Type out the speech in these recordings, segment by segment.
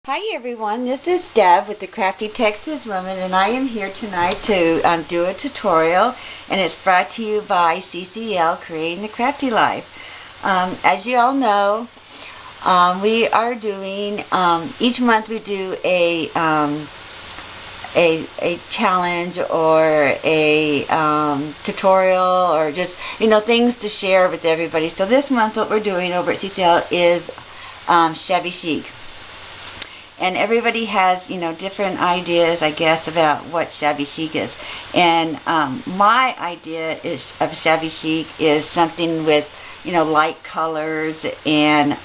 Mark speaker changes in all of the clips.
Speaker 1: Hi everyone, this is Deb with the Crafty Texas Woman, and I am here tonight to do a tutorial, and it's brought to you by CCL, Creating the Crafty Life. As you all know, we are doing, each month we do a challenge or a tutorial, or just, things to share with everybody. So this month what we're doing over at CCL is Shabby Chic. And everybody has, different ideas, I guess, about what shabby chic is. And my idea of shabby chic is something with, light colors and,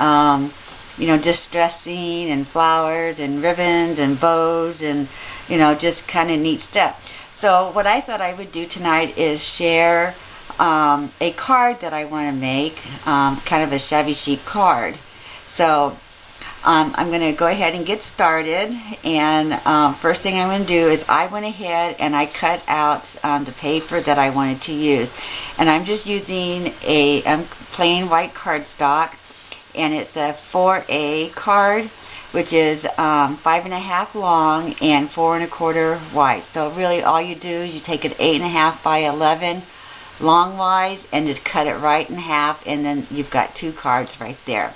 Speaker 1: distressing and flowers and ribbons and bows and, just kind of neat stuff. So what I thought I would do tonight is share a card that I want to make, kind of a shabby chic card. So I'm going to go ahead and get started, and first thing I'm going to do is I went ahead and I cut out the paper that I wanted to use, and I'm just using a plain white cardstock, and it's a 4A card, which is 5.5 long and 4 1/4 wide. So really all you do is you take an 8.5 by 11 long wise and just cut it right in half, and then you've got two cards right there.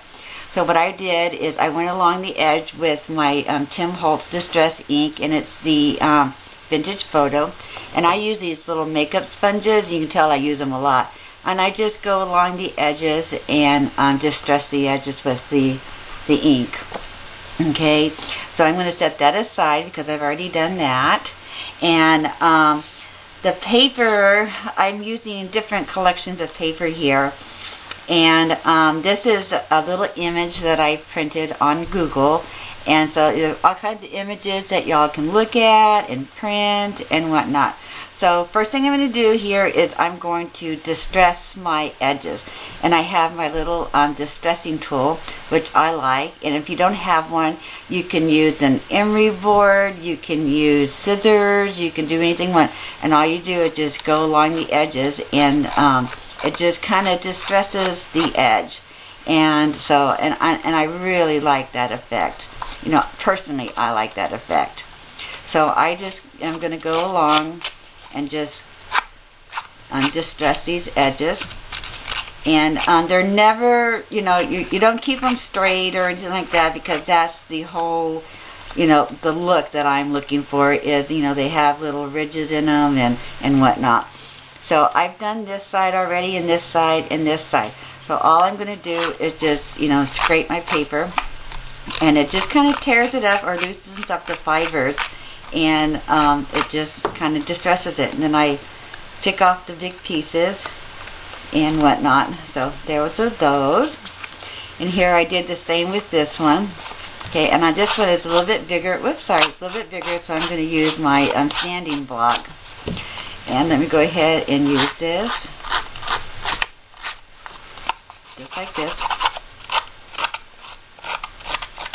Speaker 1: So what I did is I went along the edge with my Tim Holtz Distress ink, and it's the Vintage Photo. And I use these little makeup sponges. You can tell I use them a lot. And I just go along the edges and distress the edges with the ink. Okay, so I'm going to set that aside because I've already done that. And the paper, I'm using different collections of paper here. And this is a little image that I printed on Google, and so there are all kinds of images that y'all can look at and print and whatnot. So first thing I'm going to do here is I'm going to distress my edges, and I have my little distressing tool, which I like. And if you don't have one, you can use an emery board, you can use scissors, you can do anything you want, and all you do is just go along the edges, and it just kind of distresses the edge. And so, and I really like that effect. Personally, I like that effect. So I just am going to go along and just distress these edges. And they're never, you don't keep them straight or anything like that, because that's the whole, the look that I'm looking for is, they have little ridges in them and whatnot. So I've done this side already, and this side, and this side. So all I'm going to do is just, scrape my paper, and it just kind of tears it up or loosens up the fibers, and it just kind of distresses it. And then I pick off the big pieces and whatnot. So those are those. And here I did the same with this one. Okay, and on this one it's a little bit bigger. Whoops, sorry, it's a little bit bigger, so I'm going to use my sanding block. And let me go ahead and use this, just like this.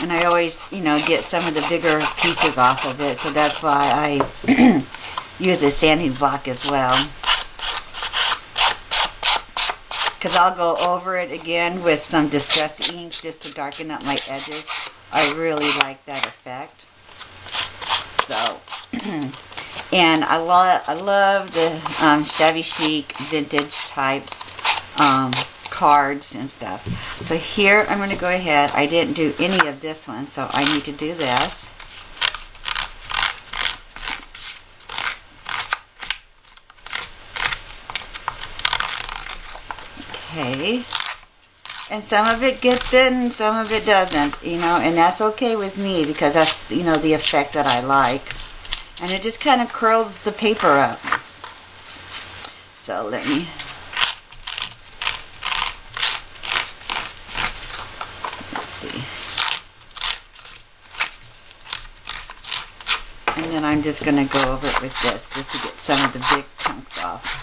Speaker 1: And I always, get some of the bigger pieces off of it, so that's why I use a sanding block as well. Because I'll go over it again with some distress ink just to darken up my edges. I really like that effect. So, and I love the shabby chic vintage type cards and stuff. So here I'm going to go ahead. I didn't do any of this one, so I need to do this. Okay. And some of it gets in and some of it doesn't, and that's okay with me, because that's, the effect that I like. And it just kind of curls the paper up. So let me, let's see. And then I'm just going to go over it with this, just to get some of the big chunks off.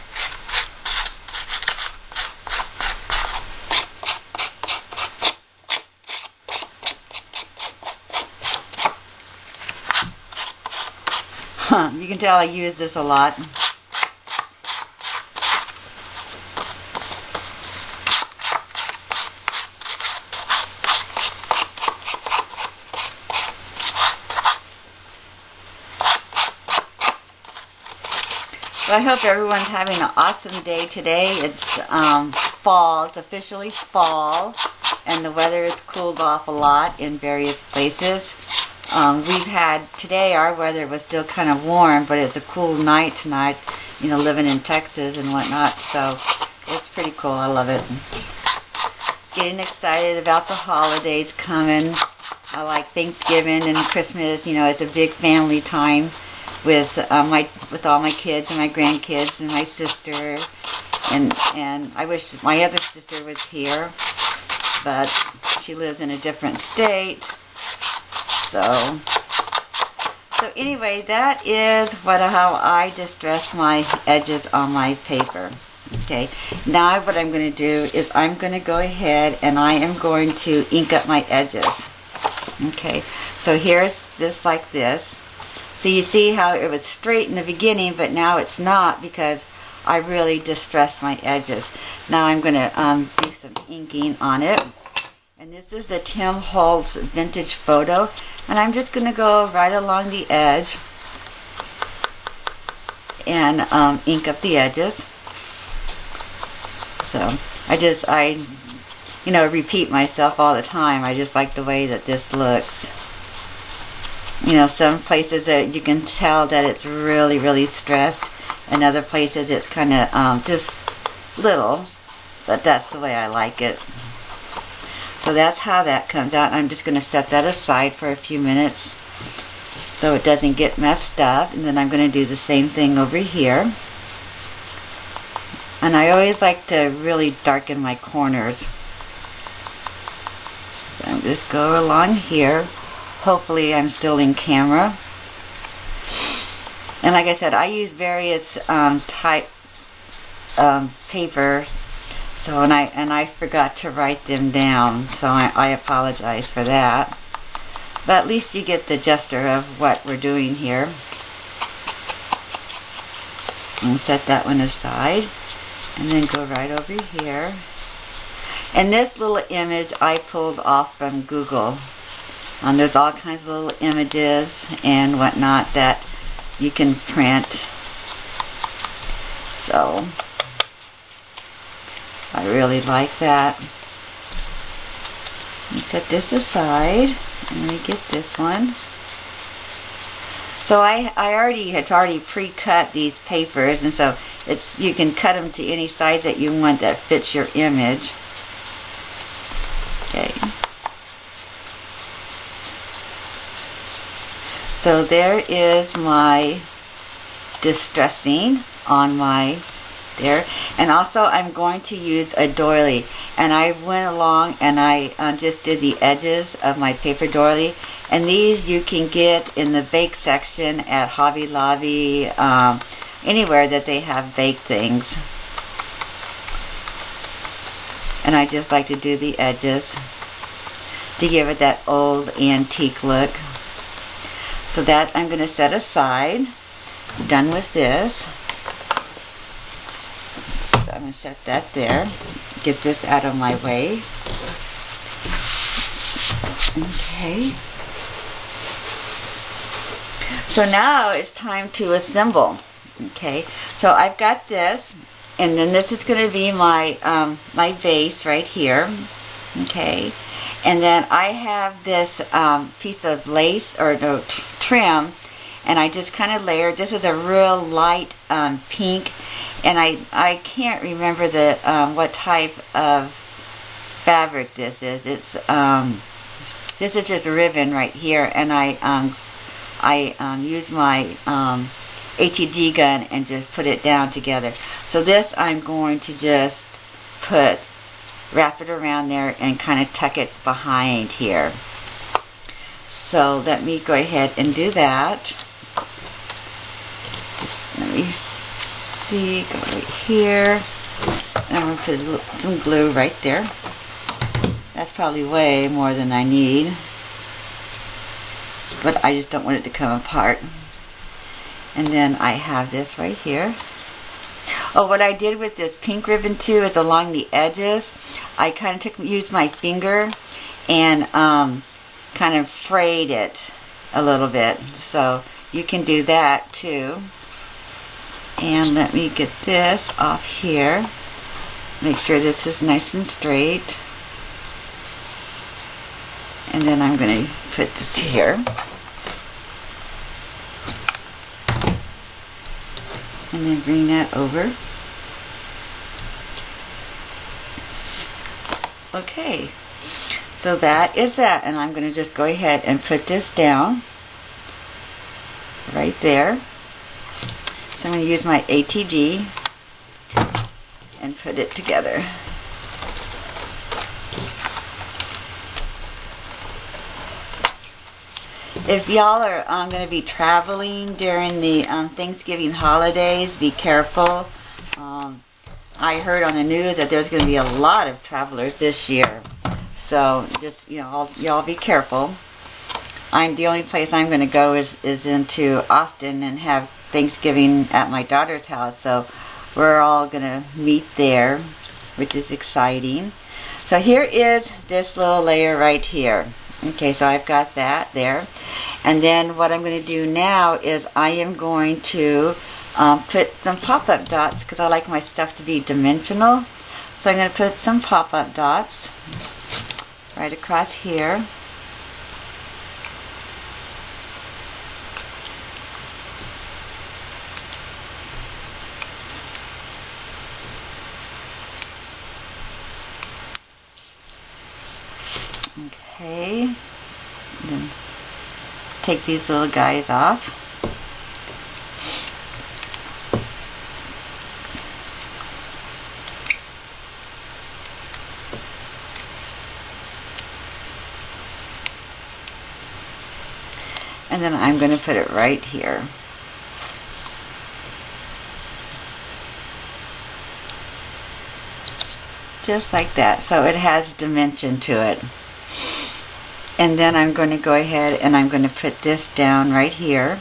Speaker 1: You can tell I use this a lot. So I hope everyone's having an awesome day today. It's fall. It's officially fall, and the weather has cooled off a lot in various places. We've had, today our weather was still kind of warm, but it's a cool night tonight, you know, living in Texas and whatnot, so it's pretty cool. I love it. Getting excited about the holidays coming. I like Thanksgiving and Christmas. You know, it's a big family time with all my kids and my grandkids and my sister, and I wish my other sister was here, but she lives in a different state. So anyway, that is how I distress my edges on my paper. Okay, now what I'm going to do is I'm going to go ahead and I am going to ink up my edges. Okay, so here's this like this. So you see how it was straight in the beginning, but now it's not because I really distressed my edges. Now I'm going to do some inking on it. And this is the Tim Holtz Vintage Photo. And I'm just going to go right along the edge and ink up the edges. So I you know, repeat myself all the time. I just like the way that this looks. You know, some places that you can tell that it's really, really stressed, and other places it's kind of just little, but that's the way I like it. So that's how that comes out. I'm just going to set that aside for a few minutes so it doesn't get messed up, and then I'm going to do the same thing over here. And I always like to really darken my corners. So I'm just go along here. Hopefully I'm still in camera. And like I said, I use various type papers. So and I forgot to write them down. So I apologize for that. But at least you get the gesture of what we're doing here. And set that one aside. And then go right over here. And this little image I pulled off from Google. There's all kinds of little images and whatnot that you can print. So I really like that. Let me set this aside and let me get this one. So I had already pre-cut these papers, and so you can cut them to any size that you want that fits your image. Okay. So there is my distressing on my there, and also I'm going to use a doily, and I went along and I just did the edges of my paper doily, and these you can get in the bake section at Hobby Lobby, anywhere that they have bake things. And I just like to do the edges to give it that old antique look. So that I'm going to set aside. Done with this. So I'm going to set that there. Get this out of my way. Okay. So now it's time to assemble. Okay. So I've got this, and then this is going to be my my base right here. Okay. And then I have this piece of lace, or no, trim, and I just kind of layered. This is a real light pink, and I can't remember the what type of fabric this is. It's this is just ribbon right here, and I use my ATG gun and just put it down together. So this I'm going to just wrap it around there and kind of tuck it behind here. So let me go ahead and do that. Just let me see, go right here. And I'm going to put some glue right there. That's probably way more than I need, but I just don't want it to come apart. And then I have this right here. Oh, what I did with this pink ribbon too is along the edges, I kind of used my finger and kind of frayed it a little bit. So you can do that too. And let me get this off here. Make sure this is nice and straight. And then I'm going to put this here. And then bring that over. Okay, so that is that, and I'm going to just go ahead and put this down right there. So I'm going to use my ATG and put it together. If y'all are going to be traveling during the Thanksgiving holidays, be careful. I heard on the news that there's going to be a lot of travelers this year. So just, y'all be careful. The only place I'm going to go is into Austin and have Thanksgiving at my daughter's house. So we're all going to meet there, which is exciting. So here is this little layer right here. Okay, so I've got that there. And then what I'm going to do now is I am going to put some pop-up dots because I like my stuff to be dimensional. So I'm going to put some pop-up dots right across here. Okay, and then take these little guys off. And then I'm going to put it right here. Just like that, so it has dimension to it. And then I'm going to go ahead and I'm going to put this down right here.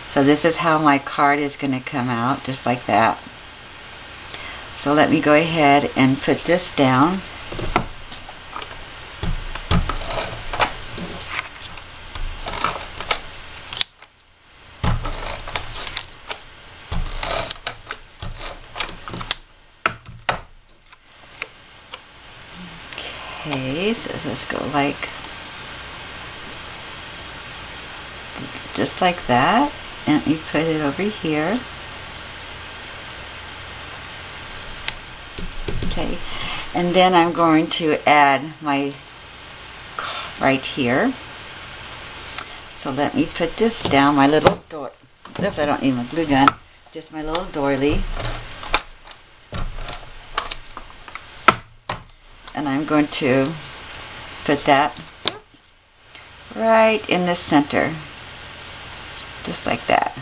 Speaker 1: So this is how my card is going to come out, just like that. So let me go ahead and put this down. Okay, so let's go like just like that, and we put it over here. Okay, and then I'm going to add my right here. So let me put this down, my little door. Oops, I don't need my glue gun, just my little doily. And I'm going to put that right in the center, just like that.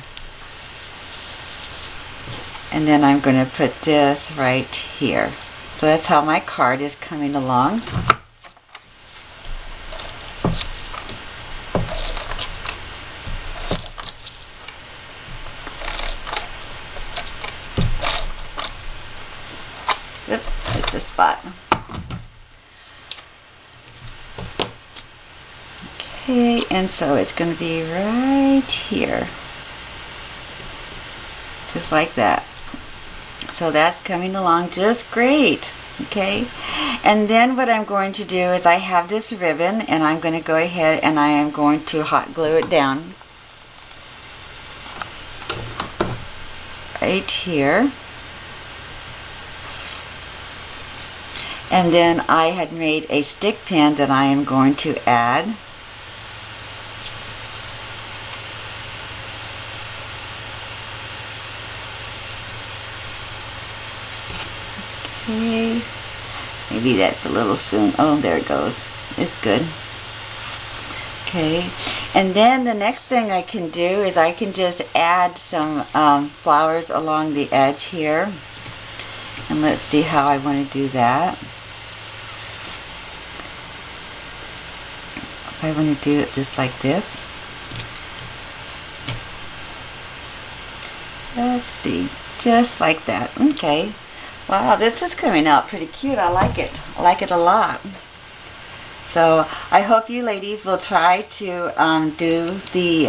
Speaker 1: And then I'm going to put this right here. So that's how my card is coming along. Oops, missed a spot. Okay, and so it's going to be right here, just like that. So that's coming along just great. Okay, and then what I'm going to do is I have this ribbon, and I'm going to go ahead and I am going to hot glue it down right here. And then I had made a stick pin that I am going to add. Okay, maybe that's a little soon. Oh, there it goes. It's good. Okay, and then the next thing I can do is I can just add some flowers along the edge here. And let's see how I want to do that. I want to do it just like this. Let's see, just like that. Okay. Wow, this is coming out pretty cute. I like it. I like it a lot. So I hope you ladies will try to do the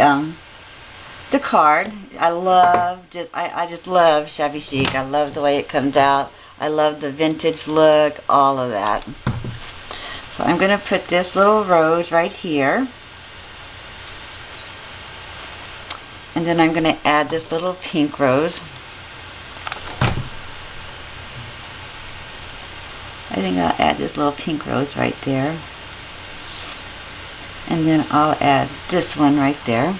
Speaker 1: the card. I just love Shabby Chic. I love the way it comes out. I love the vintage look, all of that. So I'm going to put this little rose right here. And then I'm going to add this little pink rose. I think I'll add this little pink rose right there. And then I'll add this one right there.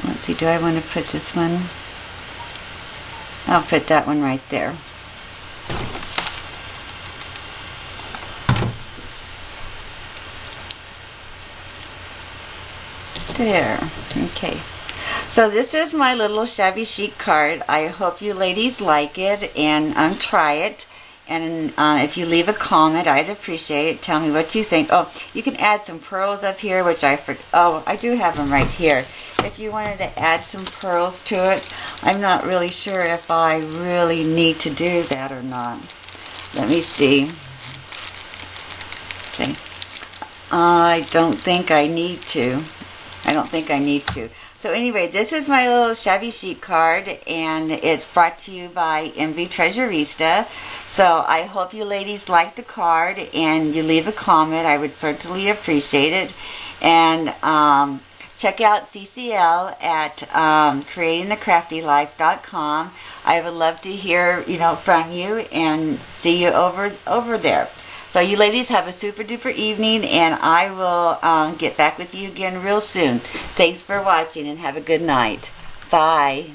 Speaker 1: Let's see, do I want to put this one? I'll put that one right there. There. Okay. So this is my little Shabby Chic card. I hope you ladies like it and try it. And if you leave a comment, I'd appreciate it. Tell me what you think. Oh, you can add some pearls up here, which I forgot. Oh, I do have them right here. If you wanted to add some pearls to it, I'm not really sure if I really need to do that or not. Let me see. Okay. I don't think I need to. I don't think I need to. So anyway, this is my little Shabby Chic card, and it's brought to you by MV Treasurista. So I hope you ladies like the card, and you leave a comment. I would certainly appreciate it. And check out CCL at creatingthecraftylife.com. I would love to hear, from you and see you over there. So you ladies have a super duper evening, and I will get back with you again real soon. Thanks for watching, and have a good night. Bye.